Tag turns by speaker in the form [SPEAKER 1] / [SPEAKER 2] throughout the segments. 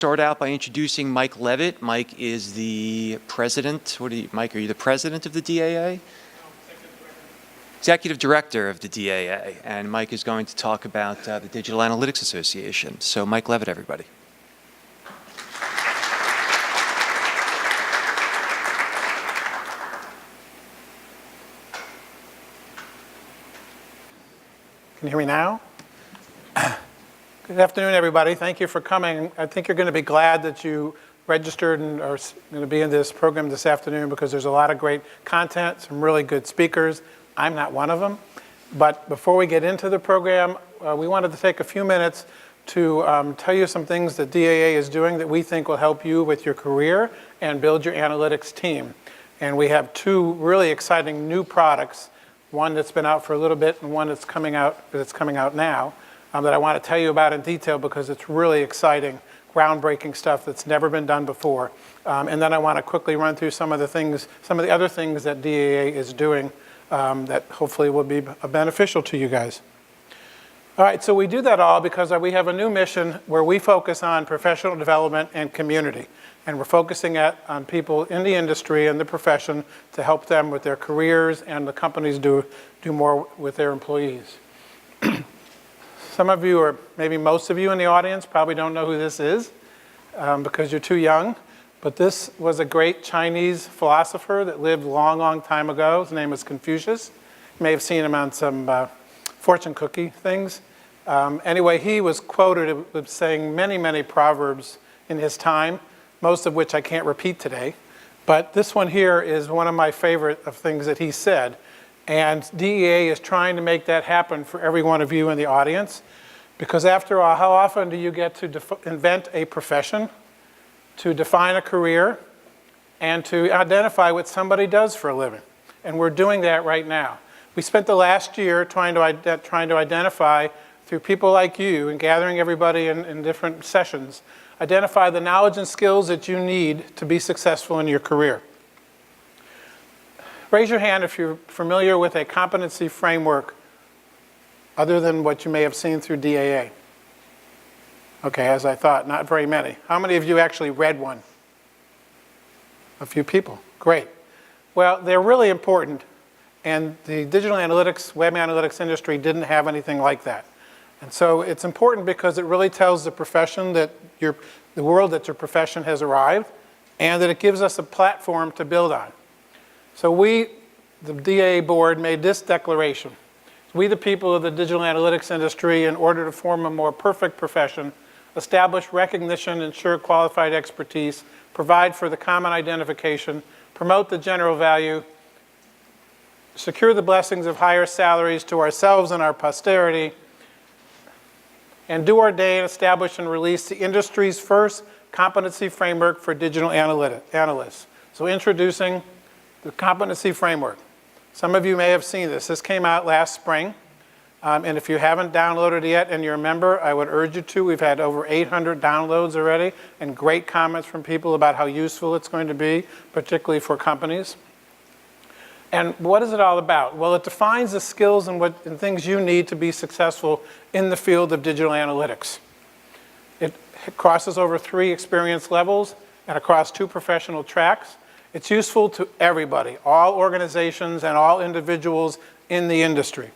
[SPEAKER 1] Start out by introducing Mike Levitt. Mike is the president. Mike, are you the president of the DAA? Executive Director of the DAA. And Mike is going to talk about the Digital Analytics Association. So Mike Levitt, everybody.
[SPEAKER 2] Can you hear me now? Good afternoon, everybody. Thank you for coming. I think you're going to be glad that you registered and are going to be in this program this afternoon because there's a lot of great content, some really good speakers. I'm not one of them. But before we get into the program, we wanted to take a few minutes to tell you some things that DAA is doing that we think will help you with your career and build your analytics team. And we have two really exciting new products, one that's been out for a little bit and one that's coming out now. That I want to tell you about in detail because it's really exciting, groundbreaking stuff that's never been done before. And then I want to quickly run through some of the other things that DAA is doing that hopefully will be beneficial to you guys. All right, so we do that all because we have a new mission where we focus on professional development and community. And we're focusing on people in the industry and the profession to help them with their careers, and the companies do more with their employees. Some of you, or maybe most of you in the audience, probably don't know who this is because you're too young. But this was a great Chinese philosopher that lived a long, long time ago. His name was Confucius. You may have seen him on some fortune cookie things. Anyway, he was quoted with saying many, many proverbs in his time, most of which I can't repeat today. But this one here is one of my favorite of things that he said. And DEA is trying to make that happen for every one of you in the audience. Because after all, how often do you get to invent a profession, to define a career, and to identify what somebody does for a living? And we're doing that right now. We spent the last year trying to identify, through people like you and gathering everybody in different sessions, identify the knowledge and skills that you need to be successful in your career. Raise your hand if you're familiar with a competency framework other than what you may have seen through DAA. Okay, as I thought, not very many. How many of you actually read one? A few people. Great. Well, they're really important, and the digital analytics, web analytics industry didn't have anything like that. And so it's important because it really tells the profession that the world that your profession has arrived, and that it gives us a platform to build on. So we, the DAA board, made this declaration. We, the people of the digital analytics industry, in order to form a more perfect profession, establish recognition, ensure qualified expertise, provide for the common identification, promote the general value, secure the blessings of higher salaries to ourselves and our posterity, and do ordain, establish, and release the industry's first competency framework for digital analysts. So introducing the competency framework. Some of you may have seen this. This came out last spring. And if you haven't downloaded it yet and you're a member, I would urge you to. We've had over 800 downloads already and great comments from people about how useful it's going to be, particularly for companies. And what is it all about? Well, it defines the skills and things you need to be successful in the field of digital analytics. It crosses over 3 experience levels and across 2 professional tracks. It's useful to everybody, all organizations and all individuals in the industry.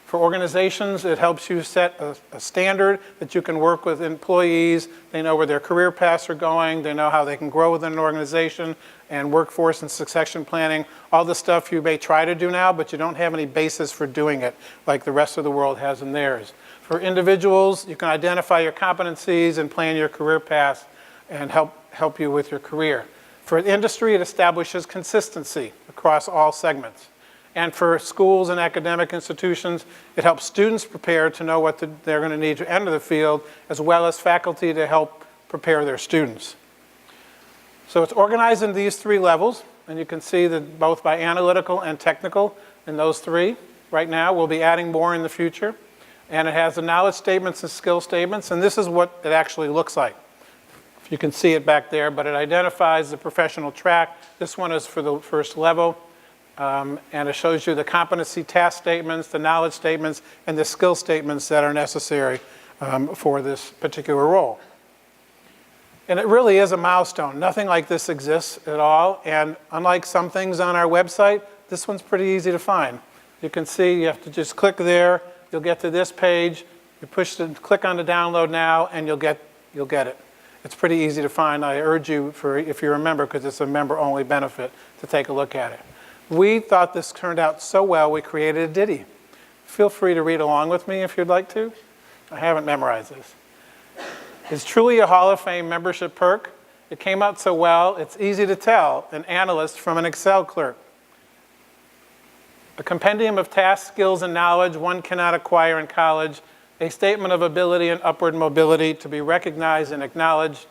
[SPEAKER 2] For organizations, it helps you set a standard that you can work with employees. They know where their career paths are going. They know how they can grow within an organization, and workforce and succession planning, all the stuff you may try to do now, but you don't have any basis for doing it like the rest of the world has in theirs. For individuals, you can identify your competencies and plan your career path and help you with your career. For industry, it establishes consistency across all segments. And for schools and academic institutions, it helps students prepare to know what they're going to need to enter the field, as well as faculty to help prepare their students. So it's organized in these 3 levels, and you can see that both by analytical and technical in those 3 right now. We'll be adding more in the future. And it has the knowledge statements and skill statements, and this is what it actually looks like. You can see it back there, but it identifies the professional track. This one is for the first level, and it shows you the competency task statements, the knowledge statements, and the skill statements that are necessary for this particular role. And it really is a milestone. Nothing like this exists at all. And unlike some things on our website, this one's pretty easy to find. You can see you have to just click there. You'll get to this page. You click on the download now, and you'll get it. It's pretty easy to find. I urge you, if you're a member, because it's a member-only benefit, to take a look at it. We thought this turned out so well, we created a ditty. Feel free to read along with me if you'd like to. I haven't memorized this. It's truly a Hall of Fame membership perk. It came out so well, it's easy to tell an analyst from an Excel clerk. A compendium of tasks, skills, and knowledge one cannot acquire in college. A statement of ability and upward mobility to be recognized and acknowledged.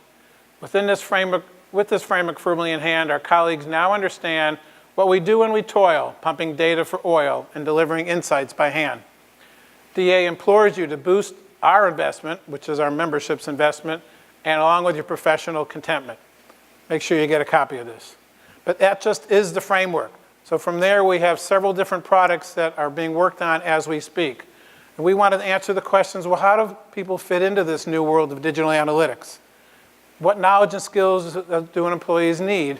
[SPEAKER 2] With this framework firmly in hand, our colleagues now understand what we do when we toil, pumping data for oil and delivering insights by hand. DA implores you to boost our investment, which is our membership's investment, and along with your professional contentment. Make sure you get a copy of this. But that just is the framework. So from there, we have several different products that are being worked on as we speak. And we wanted to answer the questions, well, how do people fit into this new world of digital analytics? What knowledge and skills do employees need?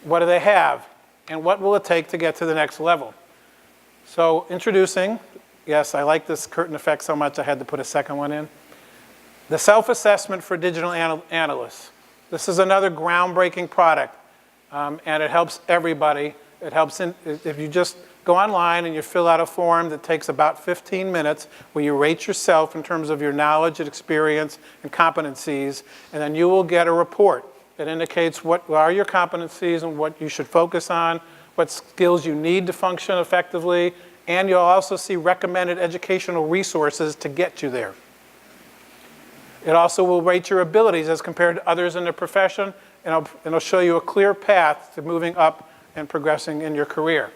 [SPEAKER 2] What do they have? And what will it take to get to the next level? So introducing, yes, I like this curtain effect so much I had to put a second one in. The self-assessment for digital analysts. This is another groundbreaking product, and it helps everybody. It helps if you just go online and you fill out a form that takes about 15 minutes where you rate yourself in terms of your knowledge and experience and competencies, and then you will get a report that indicates what are your competencies and what you should focus on, what skills you need to function effectively, and you'll also see recommended educational resources to get you there. It also will rate your abilities as compared to others in the profession, and it'll show you a clear path to moving up and progressing in your career.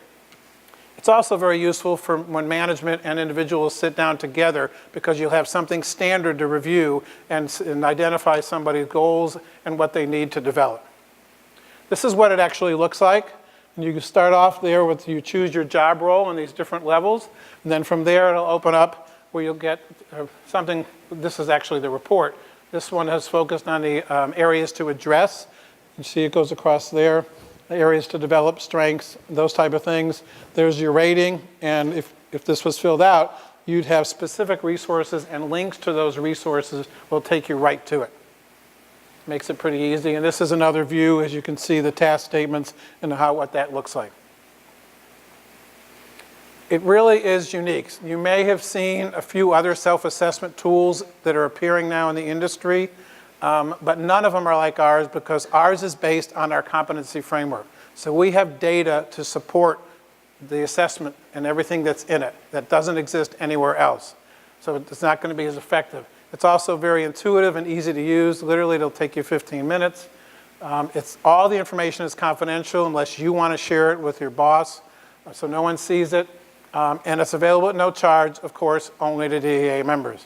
[SPEAKER 2] It's also very useful for when management and individuals sit down together because you'll have something standard to review and identify somebody's goals and what they need to develop. This is what it actually looks like. And you can start off there with you choose your job role in these different levels. And then from there, it'll open up where you'll get something. This is actually the report. This one has focused on the areas to address. You see it goes across there. Areas to develop, strengths, those type of things. There's your rating, and if this was filled out, you'd have specific resources and links to those resources will take you right to it. Makes it pretty easy, and this is another view, as you can see, the task statements and what that looks like. It really is unique. You may have seen a few other self-assessment tools that are appearing now in the industry. But none of them are like ours because ours is based on our competency framework. So we have data to support the assessment and everything that's in it that doesn't exist anywhere else. So it's not going to be as effective. It's also very intuitive and easy to use. Literally, it'll take you 15 minutes. All the information is confidential unless you want to share it with your boss, so no one sees it. And it's available at no charge, of course, only to DEA members.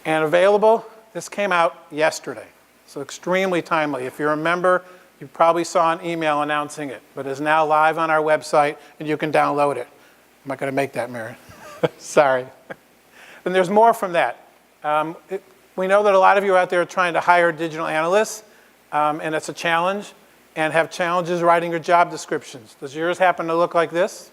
[SPEAKER 2] And available. This came out yesterday, so extremely timely. If you're a member, you probably saw an email announcing it, but it's now live on our website, and you can download it. I'm not going to make that, Mary. Sorry. And there's more from that. We know that a lot of you out there are trying to hire digital analysts, and it's a challenge, and have challenges writing your job descriptions. Does yours happen to look like this?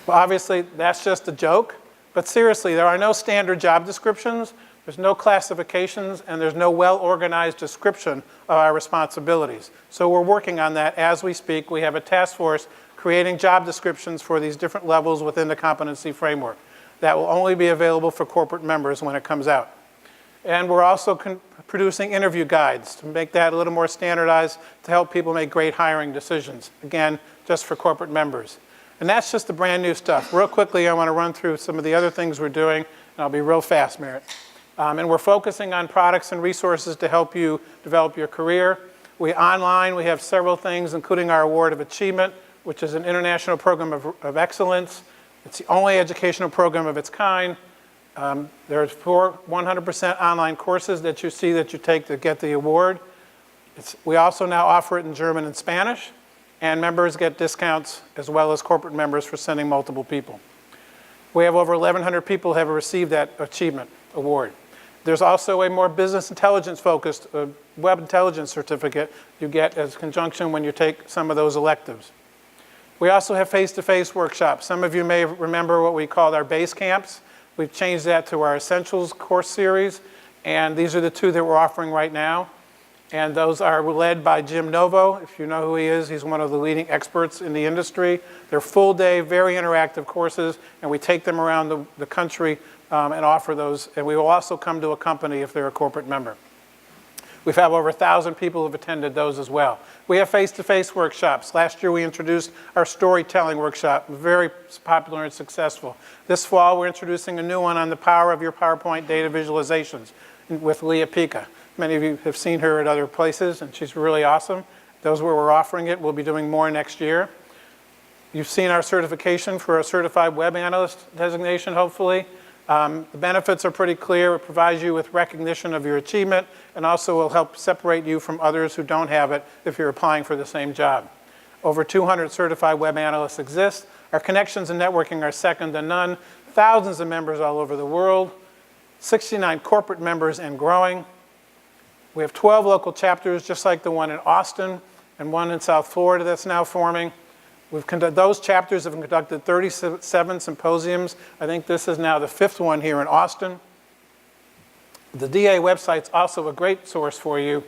[SPEAKER 2] Well, obviously, that's just a joke. But seriously, there are no standard job descriptions, there's no classifications, and there's no well-organized description of our responsibilities. So we're working on that as we speak. We have a task force creating job descriptions for these different levels within the competency framework. That will only be available for corporate members when it comes out. And we're also producing interview guides to make that a little more standardized to help people make great hiring decisions. Again, just for corporate members. And that's just the brand new stuff. Real quickly, I want to run through some of the other things we're doing, and I'll be real fast, Merritt. And we're focusing on products and resources to help you develop your career. We have several things, including our Award of Achievement, which is an international program of excellence. It's the only educational program of its kind. There's 4 100% online courses that you see that you take to get the award. We also now offer it in German and Spanish. And members get discounts as well as corporate members for sending multiple people. We have over 1,100 people who have received that achievement award. There's also a more business intelligence focused web intelligence certificate you get as conjunction when you take some of those electives. We also have face-to-face workshops. Some of you may remember what we called our base camps. We've changed that to our Essentials course series, and these are the two that we're offering right now. And those are led by Jim Novo. If you know who he is, he's one of the leading experts in the industry. They're full-day, very interactive courses, and we take them around the country and offer those. And we will also come to a company if they're a corporate member. We've had over 1,000 people who've attended those as well. We have face-to-face workshops. Last year we introduced our storytelling workshop, very popular and successful. This fall we're introducing a new one on the power of your PowerPoint data visualizations with Leah Pica. Many of you have seen her at other places, and she's really awesome. Those where we're offering it, we'll be doing more next year. You've seen our certification for a certified web analyst designation, hopefully. The benefits are pretty clear. It provides you with recognition of your achievement and also will help separate you from others who don't have it if you're applying for the same job. Over 200 certified web analysts exist. Our connections and networking are second to none. Thousands of members all over the world. 69 corporate members and growing. We have 12 local chapters, just like the one in Austin and one in South Florida that's now forming. Those chapters have conducted 37 symposiums. I think this is now the 5th one here in Austin. The DA website's also a great source for you,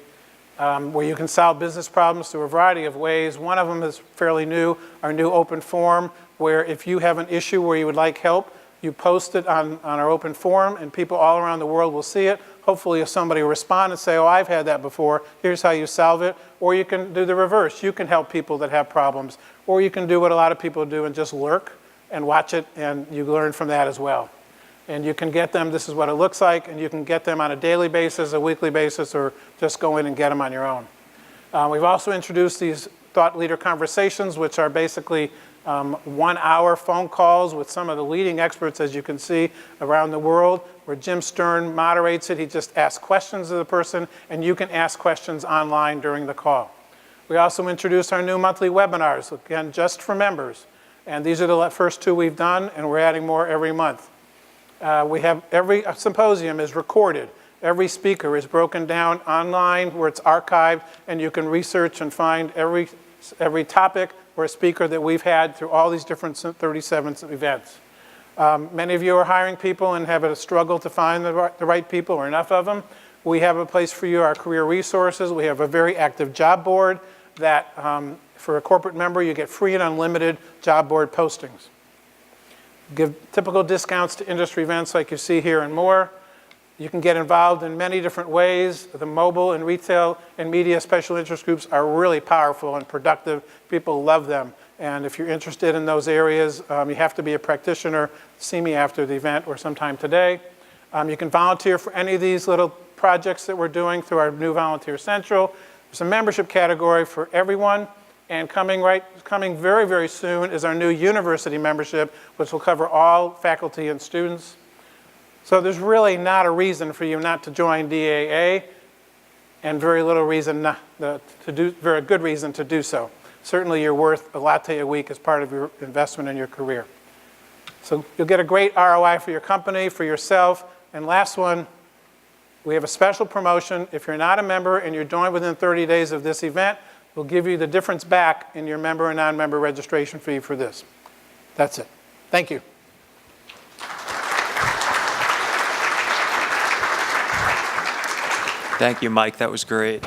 [SPEAKER 2] where you can solve business problems through a variety of ways. One of them is fairly new, our new open forum, where if you have an issue where you would like help, you post it on our open forum, and people all around the world will see it. Hopefully, if somebody will respond and say, oh, I've had that before, here's how you solve it. Or you can do the reverse. You can help people that have problems. Or you can do what a lot of people do and just lurk and watch it, and you learn from that as well. And you can get them, this is what it looks like, and you can get them on a daily basis, a weekly basis, or just go in and get them on your own. We've also introduced these thought leader conversations, which are basically 1-hour phone calls with some of the leading experts, as you can see, around the world, where Jim Stern moderates it. He just asks questions of the person, and you can ask questions online during the call. We also introduced our new monthly webinars, again, just for members. And these are the first 2 we've done, and we're adding more every month. We have every symposium is recorded. Every speaker is broken down online where it's archived, and you can research and find every topic or a speaker that we've had through all these different 37 events. Many of you are hiring people and have a struggle to find the right people or enough of them. We have a place for you, our career resources. We have a very active job board that for a corporate member, you get free and unlimited job board postings. Give typical discounts to industry events like you see here and more. You can get involved in many different ways. The mobile and retail and media special interest groups are really powerful and productive. People love them. And if you're interested in those areas, you have to be a practitioner. See me after the event or sometime today. You can volunteer for any of these little projects that we're doing through our new Volunteer Central. There's a membership category for everyone. And coming very, very soon is our new university membership, which will cover all faculty and students. So there's really not a reason for you not to join DAA, and very good reason to do so. Certainly you're worth a latte a week as part of your investment in your career. So you'll get a great ROI for your company, for yourself. And last one, we have a special promotion. If you're not a member and you're joined within 30 days of this event, we'll give you the difference back in your member and non-member registration fee for this. That's it. Thank you.
[SPEAKER 1] Thank you, Mike. That was great.